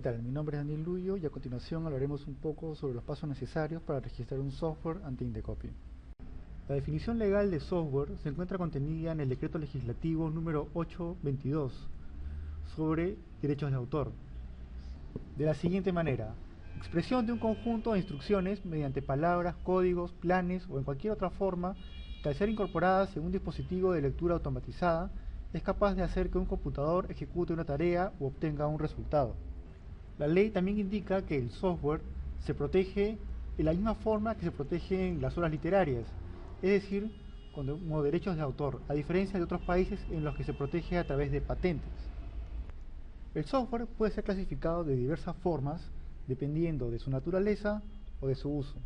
tal? Mi nombre es Daniel Luyo y a continuación hablaremos un poco sobre los pasos necesarios para registrar un software ante Indecopi. La definición legal de software se encuentra contenida en el Decreto Legislativo número 822 sobre derechos de autor. De la siguiente manera: expresión de un conjunto de instrucciones mediante palabras, códigos, planes o en cualquier otra forma que al ser incorporadas en un dispositivo de lectura automatizada es capaz de hacer que un computador ejecute una tarea u obtenga un resultado. La ley también indica que el software se protege de la misma forma que se protegen las obras literarias, es decir, como derechos de autor, a diferencia de otros países en los que se protege a través de patentes. El software puede ser clasificado de diversas formas dependiendo de su naturaleza o de su uso.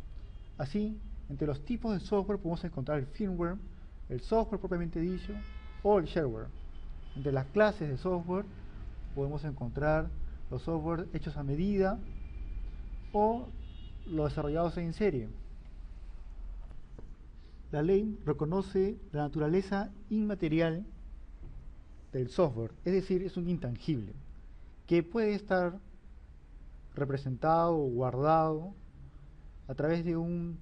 Así, entre los tipos de software podemos encontrar el firmware, el software propiamente dicho o el shareware. Entre las clases de software podemos encontrar los software hechos a medida o los desarrollados en serie. La ley reconoce la naturaleza inmaterial del software, es decir, es un intangible, que puede estar representado o guardado a través de un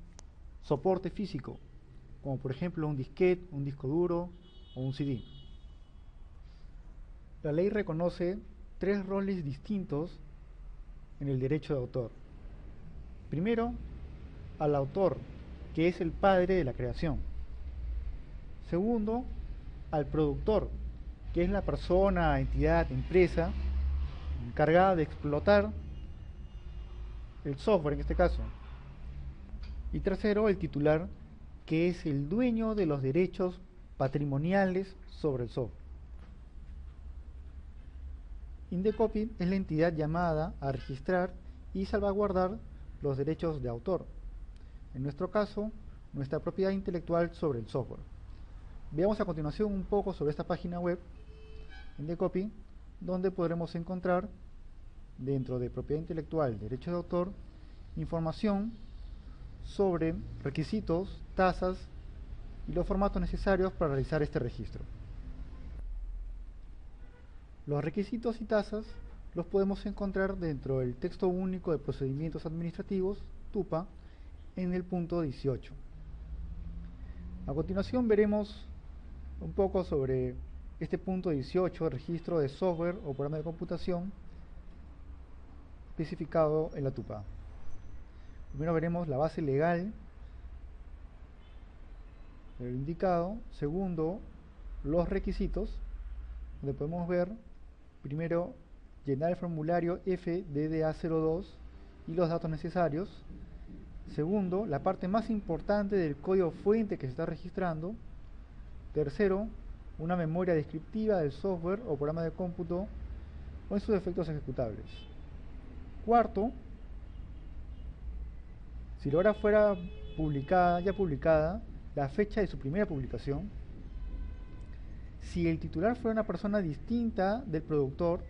soporte físico, como por ejemplo un disquete, un disco duro o un CD. La ley reconoce tres roles distintos en el derecho de autor. Primero, al autor, que es el padre de la creación. Segundo, al productor, que es la persona, entidad, empresa encargada de explotar el software en este caso. Y tercero, el titular, que es el dueño de los derechos patrimoniales sobre el software. Indecopi es la entidad llamada a registrar y salvaguardar los derechos de autor, en nuestro caso, nuestra propiedad intelectual sobre el software. Veamos a continuación un poco sobre esta página web, Indecopi, donde podremos encontrar, dentro de propiedad intelectual, derechos de autor, información sobre requisitos, tasas y los formatos necesarios para realizar este registro. Los requisitos y tasas los podemos encontrar dentro del Texto Único de Procedimientos Administrativos, TUPA, en el punto 18. A continuación veremos un poco sobre este punto 18, registro de software o programa de computación especificado en la TUPA. Primero veremos la base legal del indicado. Segundo, los requisitos, donde podemos ver primero llenar el formulario FDDA02 y los datos necesarios. Segundo, la parte más importante del código fuente que se está registrando. Tercero, una memoria descriptiva del software o programa de cómputo o en sus efectos ejecutables. Cuarto, si la obra fuera ya publicada, la fecha de su primera publicación. Si el titular fuera una persona distinta del productor,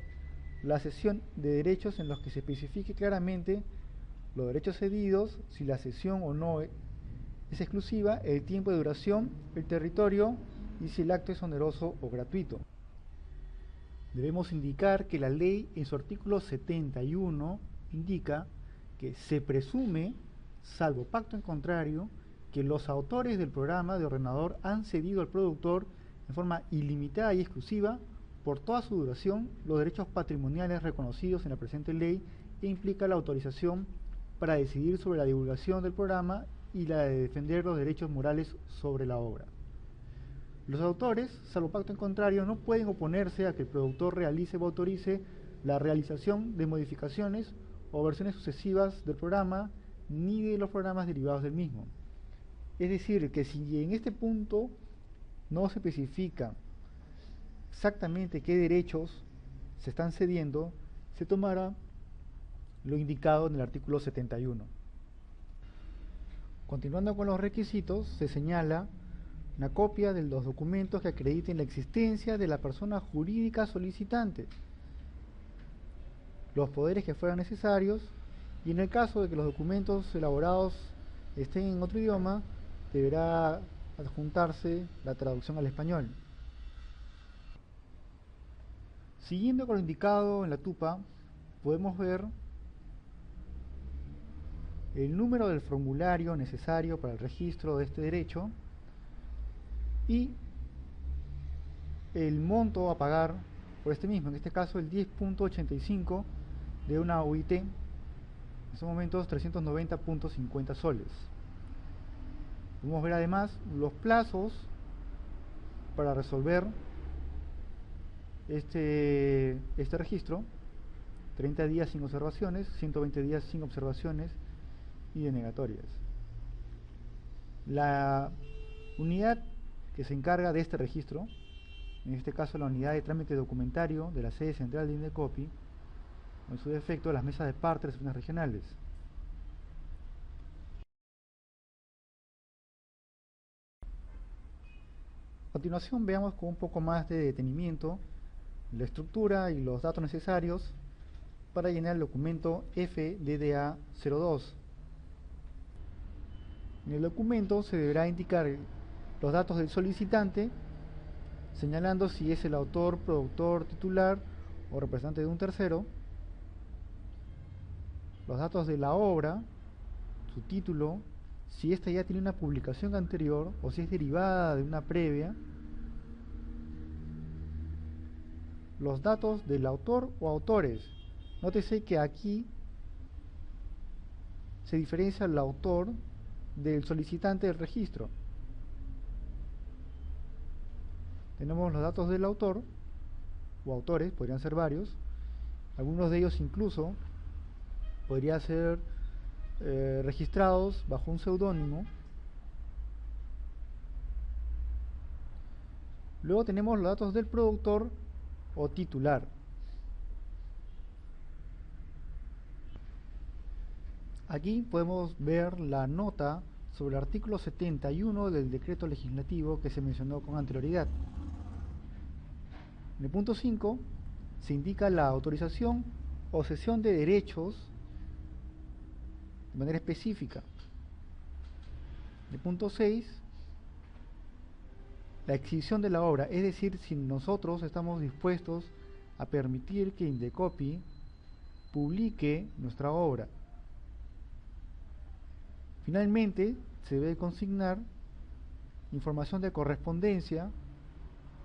la cesión de derechos en los que se especifique claramente los derechos cedidos, si la cesión o no es exclusiva, el tiempo de duración, el territorio y si el acto es oneroso o gratuito. Debemos indicar que la ley en su artículo 71 indica que se presume, salvo pacto en contrario, que los autores del programa de ordenador han cedido al productor en forma ilimitada y exclusiva por toda su duración los derechos patrimoniales reconocidos en la presente ley e implica la autorización para decidir sobre la divulgación del programa y la de defender los derechos morales sobre la obra. Los autores, salvo pacto en contrario, no pueden oponerse a que el productor realice o autorice la realización de modificaciones o versiones sucesivas del programa ni de los programas derivados del mismo. Es decir, que si en este punto no se especifica exactamente qué derechos se están cediendo, se tomará lo indicado en el artículo 71. Continuando con los requisitos, se señala una copia de los documentos que acrediten la existencia de la persona jurídica solicitante, los poderes que fueran necesarios, y en el caso de que los documentos elaborados estén en otro idioma, deberá adjuntarse la traducción al español. Siguiendo con lo indicado en la TUPA, podemos ver el número del formulario necesario para el registro de este derecho y el monto a pagar por este mismo, en este caso el 10.85 de una UIT, en estos momentos 390.50 soles. Podemos ver además los plazos para resolver este registro: 30 días sin observaciones, 120 días sin observaciones y denegatorias. La unidad que se encarga de este registro, en este caso la unidad de trámite documentario de la sede central de Indecopi, o en su defecto las mesas de parte de las oficinas regionales. A continuación veamos con un poco más de detenimiento la estructura y los datos necesarios para llenar el documento FDDA-02. En el documento se deberá indicar los datos del solicitante, señalando si es el autor, productor, titular o representante de un tercero, los datos de la obra, su título, si ésta ya tiene una publicación anterior o si es derivada de una previa, los datos del autor o autores. Nótese que aquí se diferencia el autor del solicitante del registro. Tenemos los datos del autor o autores, podrían ser varios, algunos de ellos incluso podrían ser registrados bajo un seudónimo. Luego tenemos los datos del productor o titular. Aquí podemos ver la nota sobre el artículo 71 del decreto legislativo que se mencionó con anterioridad. En el punto 5 se indica la autorización o cesión de derechos de manera específica. En el punto 6, la exhibición de la obra, es decir, si nosotros estamos dispuestos a permitir que Indecopi publique nuestra obra. Finalmente, se debe consignar información de correspondencia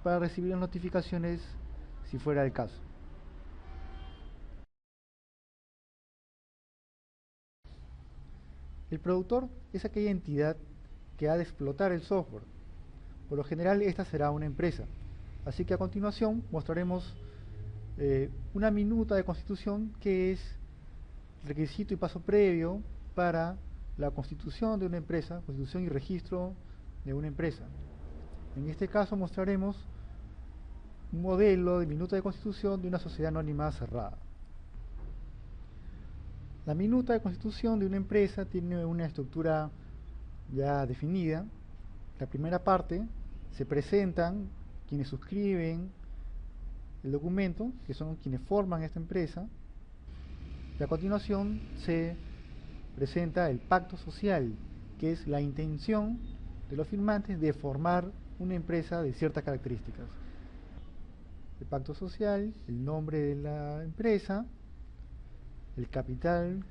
para recibir las notificaciones si fuera el caso. El productor es aquella entidad que ha de explotar el software. Por lo general, esta será una empresa. Así que a continuación mostraremos una minuta de constitución, que es requisito y paso previo para la constitución de una empresa, constitución y registro de una empresa. En este caso mostraremos un modelo de minuta de constitución de una sociedad anónima cerrada. La minuta de constitución de una empresa tiene una estructura ya definida. La primera parte se presentan quienes suscriben el documento, que son quienes forman esta empresa, y a continuación se presenta el pacto social, que es la intención de los firmantes de formar una empresa de ciertas características. El pacto social, el nombre de la empresa, el capital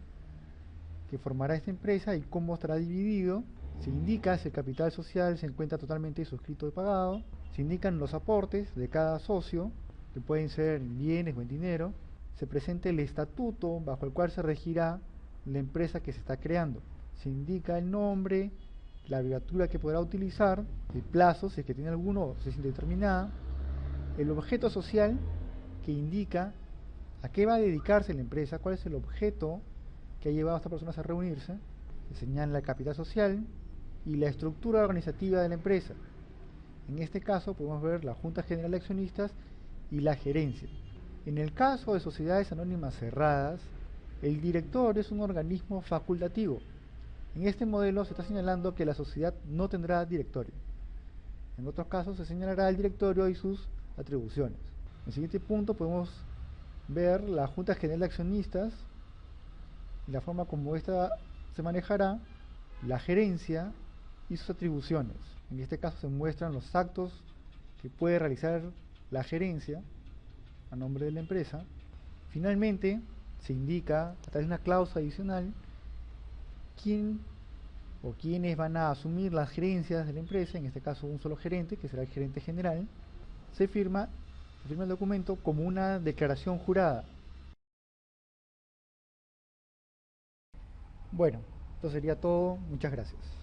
que formará esta empresa y cómo estará dividido. Se indica si el capital social se encuentra totalmente suscrito y pagado. Se indican los aportes de cada socio, que pueden ser en bienes o en dinero. Se presenta el estatuto bajo el cual se regirá la empresa que se está creando. Se indica el nombre, la abreviatura que podrá utilizar, el plazo, si es que tiene alguno, si es indeterminada, el objeto social, que indica a qué va a dedicarse la empresa, cuál es el objeto que ha llevado a estas personas a reunirse. Se señala el capital social y la estructura organizativa de la empresa. En este caso podemos ver la Junta General de Accionistas y la gerencia. En el caso de sociedades anónimas cerradas, el director es un organismo facultativo. En este modelo se está señalando que la sociedad no tendrá directorio. En otros casos se señalará el directorio y sus atribuciones. En el siguiente punto podemos ver la Junta General de Accionistas y la forma como ésta se manejará, la gerencia y sus atribuciones. En este caso se muestran los actos que puede realizar la gerencia a nombre de la empresa. Finalmente se indica a través de una cláusula adicional quién o quiénes van a asumir las gerencias de la empresa, en este caso un solo gerente, que será el gerente general. Se firma el documento como una declaración jurada. Bueno, esto sería todo. Muchas gracias.